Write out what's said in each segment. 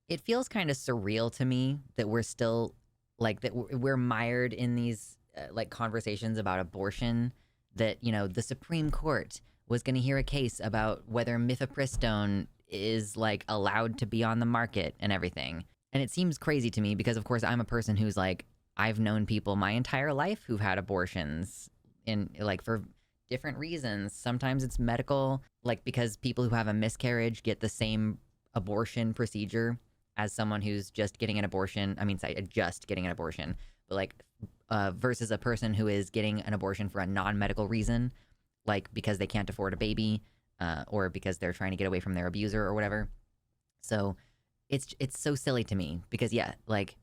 It feels kind of surreal to me that we're still like that we're mired in these like conversations about abortion, that, you know, the Supreme Court was going to hear a case about whether mifepristone is like allowed to be on the market and everything. And it seems crazy to me because of course I'm a person who's like, I've known people my entire life who've had abortions in like for different reasons. Sometimes it's medical, like because people who have a miscarriage get the same abortion procedure as someone who's just getting an abortion. I mean, sorry, just getting an abortion, but like versus a person who is getting an abortion for a non-medical reason, like because they can't afford a baby, or because they're trying to get away from their abuser or whatever. So it's so silly to me because yeah, like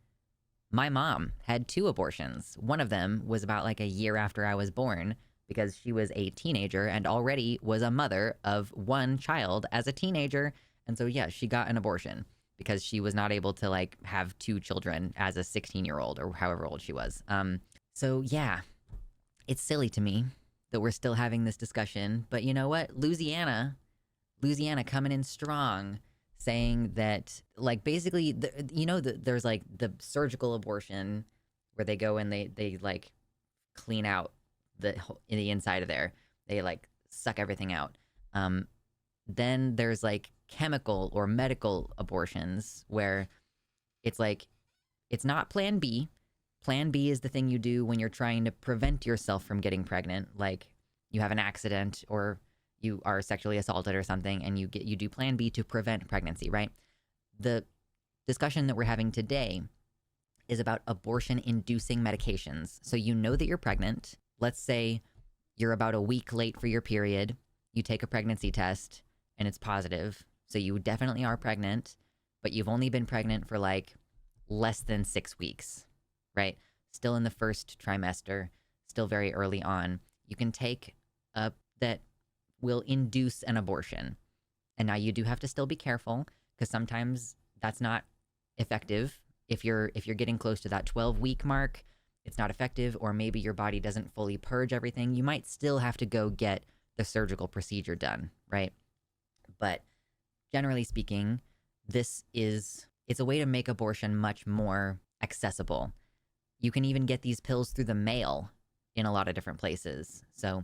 my mom had 2 abortions. One of them was about like a year after I was born because she was a teenager and already was a mother of 1 child as a teenager. And so yeah, she got an abortion because she was not able to like have 2 children as a 16-year-old or however old she was. So yeah, it's silly to me that we're still having this discussion. But you know what? Louisiana coming in strong, saying that like basically, there's like the surgical abortion where they go and they like clean out in the inside of there. They like suck everything out. Then there's like chemical or medical abortions where it's like it's not plan B. Plan B is the thing you do when you're trying to prevent yourself from getting pregnant, like you have an accident or you are sexually assaulted or something, and you do plan B to prevent pregnancy, right? The discussion that we're having today is about abortion inducing medications. So you know that you're pregnant. Let's say you're about a week late for your period. You take a pregnancy test and it's positive. So you definitely are pregnant, but you've only been pregnant for like less than 6 weeks, right? Still in the first trimester, still very early on. You can take a that will induce an abortion. And now you do have to still be careful because sometimes that's not effective. If you're getting close to that 12-week mark, it's not effective, or maybe your body doesn't fully purge everything. You might still have to go get the surgical procedure done, right? But generally speaking, it's a way to make abortion much more accessible. You can even get these pills through the mail in a lot of different places. So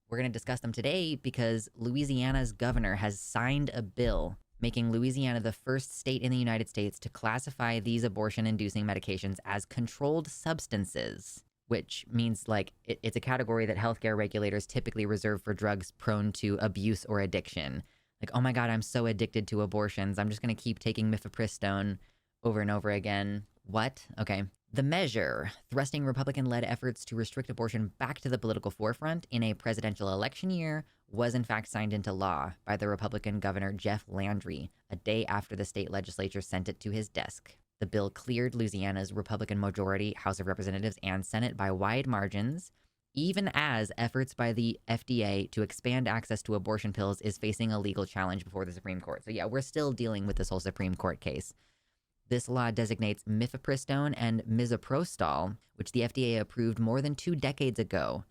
we're going to discuss them today because Louisiana's governor has signed a bill making Louisiana the first state in the United States to classify these abortion-inducing medications as controlled substances, which means like it's a category that healthcare regulators typically reserve for drugs prone to abuse or addiction. Like, oh my God, I'm so addicted to abortions. I'm just going to keep taking mifepristone over and over again. What? Okay. The measure, thrusting Republican-led efforts to restrict abortion back to the political forefront in a presidential election year, was in fact signed into law by the Republican Governor Jeff Landry a day after the state legislature sent it to his desk. The bill cleared Louisiana's Republican majority House of Representatives and Senate by wide margins, even as efforts by the FDA to expand access to abortion pills is facing a legal challenge before the Supreme Court. So yeah, we're still dealing with this whole Supreme Court case. This law designates mifepristone and misoprostol, which the FDA approved more than 2 decades ago,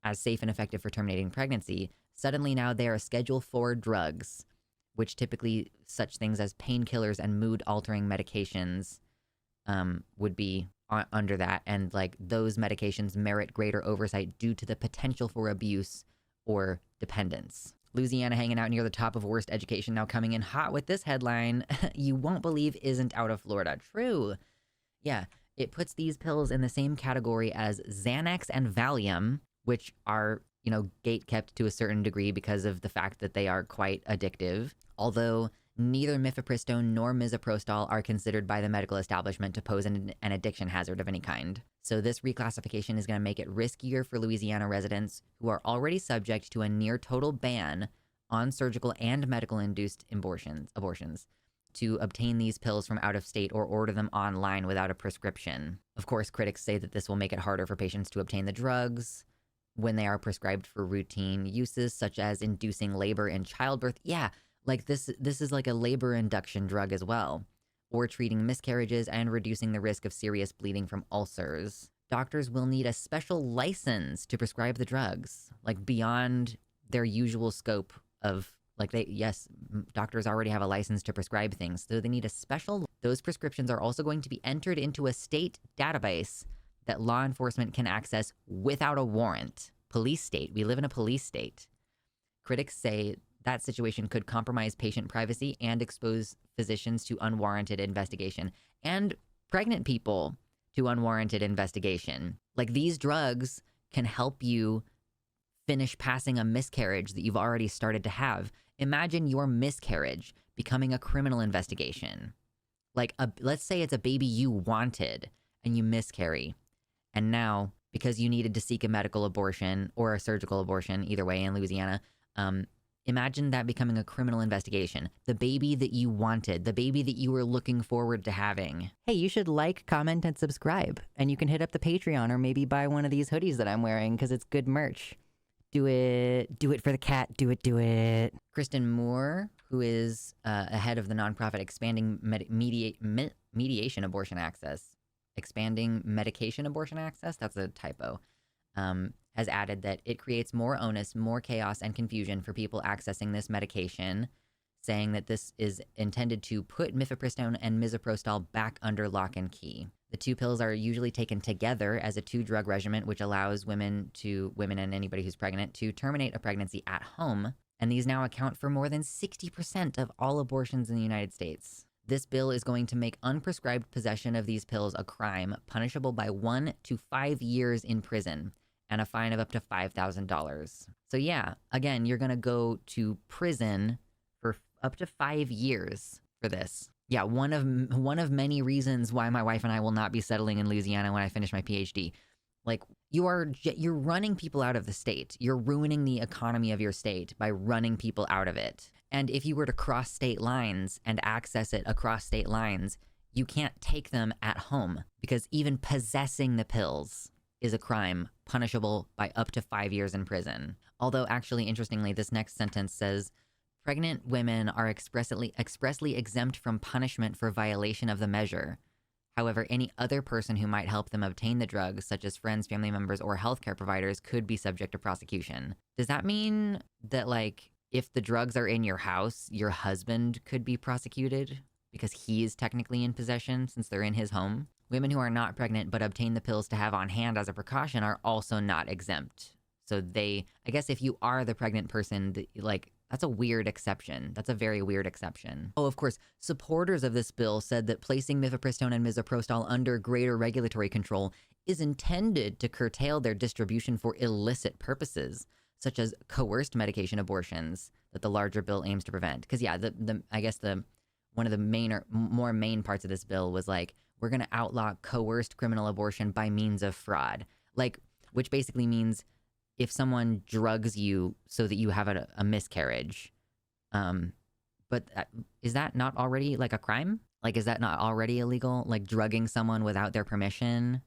as safe and effective for terminating pregnancy. Suddenly now they are Schedule IV drugs, which typically such things as painkillers and mood-altering medications would be under that. And like those medications merit greater oversight due to the potential for abuse or dependence. Louisiana hanging out near the top of worst education, now coming in hot with this headline, you won't believe isn't out of Florida. True. Yeah, it puts these pills in the same category as Xanax and Valium, which are, you know, gate-kept to a certain degree because of the fact that they are quite addictive. Although neither mifepristone nor misoprostol are considered by the medical establishment to pose an addiction hazard of any kind. So this reclassification is going to make it riskier for Louisiana residents who are already subject to a near-total ban on surgical and medical-induced abortions to obtain these pills from out of state or order them online without a prescription. Of course, critics say that this will make it harder for patients to obtain the drugs when they are prescribed for routine uses, such as inducing labor and childbirth. Yeah, like this is like a labor induction drug as well, or treating miscarriages and reducing the risk of serious bleeding from ulcers. Doctors will need a special license to prescribe the drugs, like beyond their usual scope of Like doctors already have a license to prescribe things, so they need a special. Those prescriptions are also going to be entered into a state database that law enforcement can access without a warrant. Police state. We live in a police state. Critics say that situation could compromise patient privacy and expose physicians to unwarranted investigation and pregnant people to unwarranted investigation. Like, these drugs can help you finish passing a miscarriage that you've already started to have. Imagine your miscarriage becoming a criminal investigation. Like, let's say it's a baby you wanted and you miscarry. And now, because you needed to seek a medical abortion or a surgical abortion, either way in Louisiana, imagine that becoming a criminal investigation. The baby that you wanted, the baby that you were looking forward to having. Hey, you should like, comment, and subscribe. And you can hit up the Patreon or maybe buy one of these hoodies that I'm wearing because it's good merch. Do it. Do it for the cat. Do it. Do it. Kristen Moore, who is head of the nonprofit Expanding Mediation Abortion Access. Expanding Medication Abortion Access? That's a typo. Has added that it creates more onus, more chaos, and confusion for people accessing this medication, saying that this is intended to put mifepristone and misoprostol back under lock and key. The two pills are usually taken together as a 2-drug regimen, which allows women and anybody who's pregnant to terminate a pregnancy at home. And these now account for more than 60% of all abortions in the United States. This bill is going to make unprescribed possession of these pills a crime, punishable by 1 to 5 years in prison and a fine of up to $5,000. So yeah, again, you're gonna go to prison for up to 5 years for this. Yeah, one of many reasons why my wife and I will not be settling in Louisiana when I finish my PhD. Like, you're running people out of the state. You're ruining the economy of your state by running people out of it. And if you were to cross state lines and access it across state lines, you can't take them at home because even possessing the pills is a crime punishable by up to 5 years in prison. Although, actually, interestingly, this next sentence says, pregnant women are expressly exempt from punishment for violation of the measure. However, any other person who might help them obtain the drugs, such as friends, family members, or healthcare providers, could be subject to prosecution. Does that mean that, like, if the drugs are in your house, your husband could be prosecuted because he is technically in possession since they're in his home? Women who are not pregnant but obtain the pills to have on hand as a precaution are also not exempt. So I guess if you are the pregnant person, that's a weird exception. That's a very weird exception. Oh, of course, supporters of this bill said that placing mifepristone and misoprostol under greater regulatory control is intended to curtail their distribution for illicit purposes, such as coerced medication abortions that the larger bill aims to prevent. Because yeah, I guess one of the main parts of this bill was like, we're going to outlaw coerced criminal abortion by means of fraud. Like, which basically means if someone drugs you so that you have a miscarriage, but is that not already like a crime? Like, is that not already illegal? Like, drugging someone without their permission?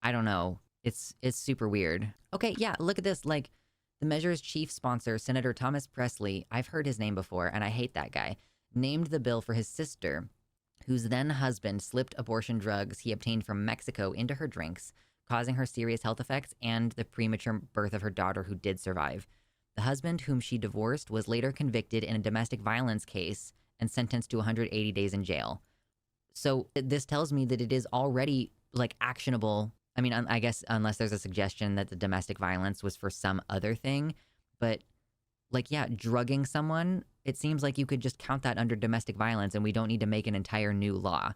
I don't know. It's super weird. Okay, yeah, look at this. Like, the measure's chief sponsor, Senator Thomas Presley, I've heard his name before, and I hate that guy, named the bill for his sister, whose then husband slipped abortion drugs he obtained from Mexico into her drinks, causing her serious health effects and the premature birth of her daughter, who did survive. The husband, whom she divorced, was later convicted in a domestic violence case and sentenced to 180 days in jail. So this tells me that it is already, like, actionable. I mean, I guess unless there's a suggestion that the domestic violence was for some other thing. But, like, yeah, drugging someone, it seems like you could just count that under domestic violence and we don't need to make an entire new law.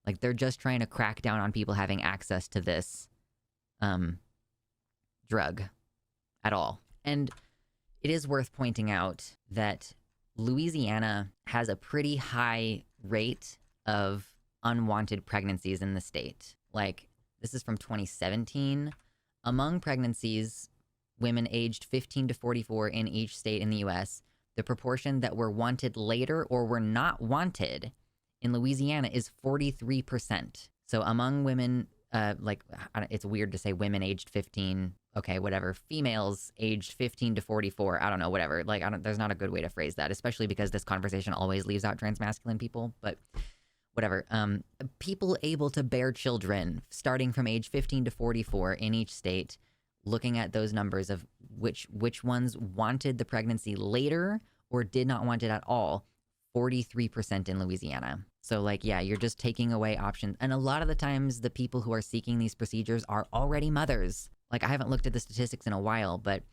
Like, they're just trying to crack down on people having access to this drug at all. And it is worth pointing out that Louisiana has a pretty high rate of unwanted pregnancies in the state. Like, this is from 2017. Among pregnancies, women aged 15 to 44 in each state in the U.S., the proportion that were wanted later or were not wanted in Louisiana is 43%. So among women, it's weird to say women aged 15. Okay, whatever. Females aged 15 to 44. I don't know, whatever. Like, there's not a good way to phrase that, especially because this conversation always leaves out transmasculine people, but whatever. People able to bear children starting from age 15 to 44 in each state, looking at those numbers of which ones wanted the pregnancy later or did not want it at all, 43% in Louisiana. So like, yeah, you're just taking away options. And a lot of the times the people who are seeking these procedures are already mothers. Like, I haven't looked at the statistics in a while, but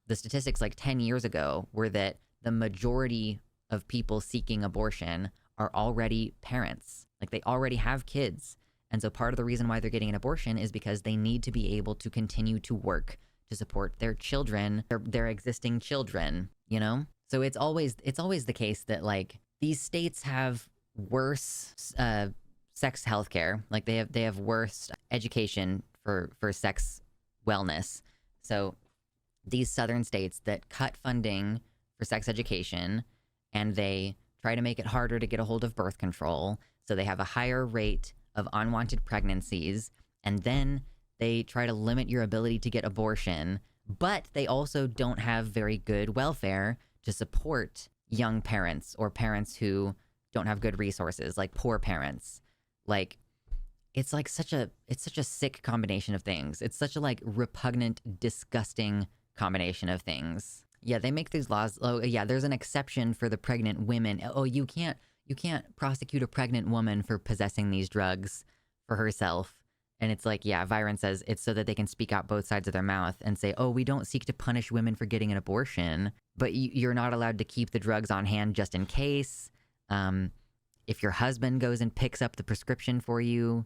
the statistics like 10 years ago were that the majority of people seeking abortion are already parents. Like, they already have kids. And so part of the reason why they're getting an abortion is because they need to be able to continue to work to support their children, their existing children, you know? So it's always the case that like these states have worse sex healthcare. Like they have worse education for sex wellness. So these southern states that cut funding for sex education, and they try to make it harder to get a hold of birth control, so they have a higher rate of unwanted pregnancies, and then they try to limit your ability to get abortion, but they also don't have very good welfare to support young parents or parents who don't have good resources, like poor parents. Like, it's such a sick combination of things. It's such a like repugnant, disgusting combination of things. Yeah, they make these laws. Oh yeah, there's an exception for the pregnant women. Oh, you can't prosecute a pregnant woman for possessing these drugs for herself. And it's like, yeah, Viren says it's so that they can speak out both sides of their mouth and say, oh, we don't seek to punish women for getting an abortion, but you're not allowed to keep the drugs on hand just in case. If your husband goes and picks up the prescription for you,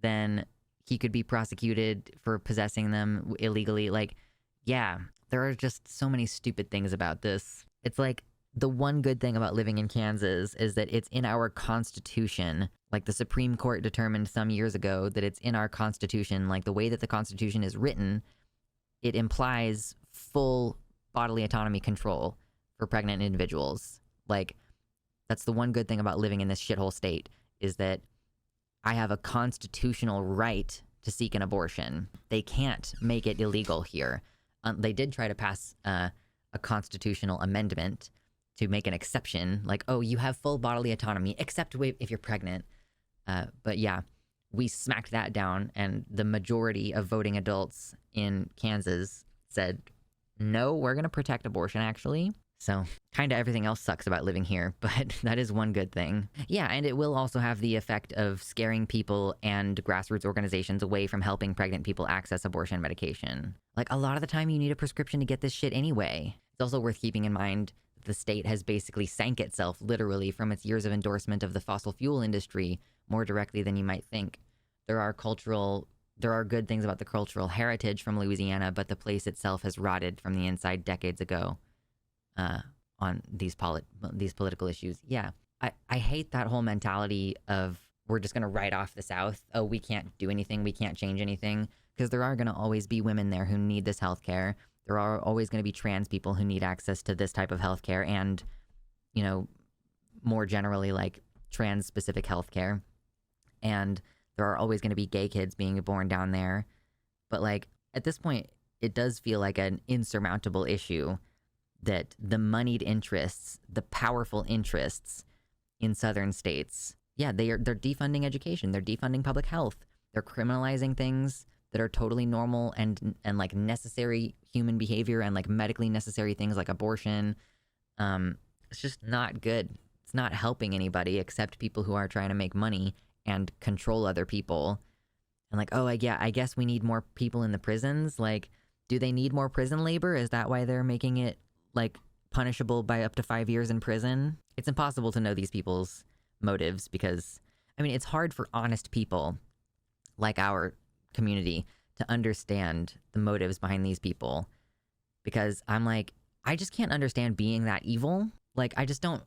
then he could be prosecuted for possessing them illegally. Like, yeah, there are just so many stupid things about this. It's like, the one good thing about living in Kansas is that it's in our Constitution. Like, the Supreme Court determined some years ago that it's in our Constitution. Like, the way that the Constitution is written, it implies full bodily autonomy control for pregnant individuals. Like, that's the one good thing about living in this shithole state, is that I have a constitutional right to seek an abortion. They can't make it illegal here. They did try to pass a constitutional amendment to make an exception, like, oh, you have full bodily autonomy, except if you're pregnant. But yeah, we smacked that down, and the majority of voting adults in Kansas said, no, we're going to protect abortion, actually. So kind of everything else sucks about living here, but that is one good thing. Yeah, and it will also have the effect of scaring people and grassroots organizations away from helping pregnant people access abortion medication. Like, a lot of the time you need a prescription to get this shit anyway. It's also worth keeping in mind the state has basically sank itself literally from its years of endorsement of the fossil fuel industry more directly than you might think. There are good things about the cultural heritage from Louisiana, but the place itself has rotted from the inside decades ago on these political issues. Yeah, I hate that whole mentality of we're just going to write off the South. Oh, we can't do anything. We can't change anything. Because there are going to always be women there who need this healthcare. There are always going to be trans people who need access to this type of healthcare and, you know, more generally, like, trans-specific healthcare. And there are always going to be gay kids being born down there. But, like, at this point, it does feel like an insurmountable issue that the moneyed interests, the powerful interests in southern states, yeah, they're defunding education. They're defunding public health. They're criminalizing things that are totally normal and like necessary human behavior and like medically necessary things like abortion. It's just not good. It's not helping anybody except people who are trying to make money and control other people. And like, oh, I guess we need more people in the prisons. Like, do they need more prison labor? Is that why they're making it like punishable by up to 5 years in prison? It's impossible to know these people's motives because, I mean, it's hard for honest people like our community to understand the motives behind these people, because I'm like, I just can't understand being that evil. Like, I just don't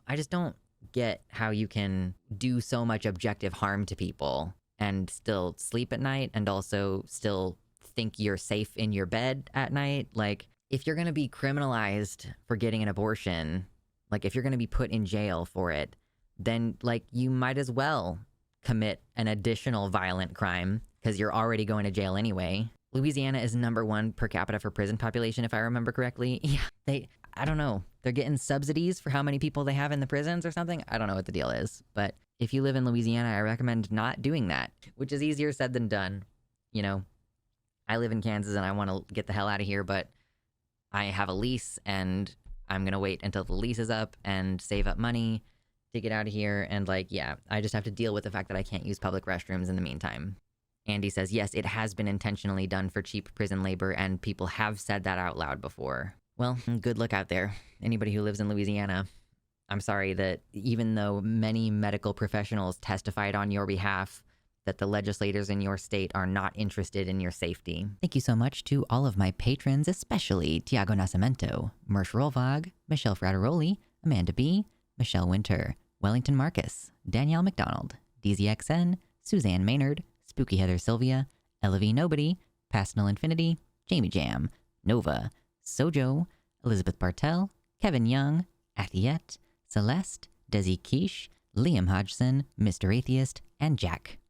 get how you can do so much objective harm to people and still sleep at night and also still think you're safe in your bed at night. Like, if you're going to be criminalized for getting an abortion, like if you're going to be put in jail for it, then like you might as well commit an additional violent crime because you're already going to jail anyway. Louisiana is #1 per capita for prison population, if I remember correctly. Yeah, I don't know. They're getting subsidies for how many people they have in the prisons or something. I don't know what the deal is. But if you live in Louisiana, I recommend not doing that, which is easier said than done. You know, I live in Kansas and I want to get the hell out of here, but I have a lease and I'm going to wait until the lease is up and save up money to get out of here. And like, yeah, I just have to deal with the fact that I can't use public restrooms in the meantime. Andy says, yes, it has been intentionally done for cheap prison labor, and people have said that out loud before. Well, good luck out there, anybody who lives in Louisiana. I'm sorry that even though many medical professionals testified on your behalf, that the legislators in your state are not interested in your safety. Thank you so much to all of my patrons, especially Tiago Nascimento, Mersh Rolvag, Michelle Frateroli, Amanda B., Michelle Winter, Wellington Marcus, Danielle McDonald, DZXN, Suzanne Maynard, Spooky Heather Sylvia, Ella V. Nobody, Pastel Infinity, Jamie Jam, Nova, Sojo, Elizabeth Bartell, Kevin Young, Athiette, Celeste, Desi Quiche, Liam Hodgson, Mr. Atheist, and Jack.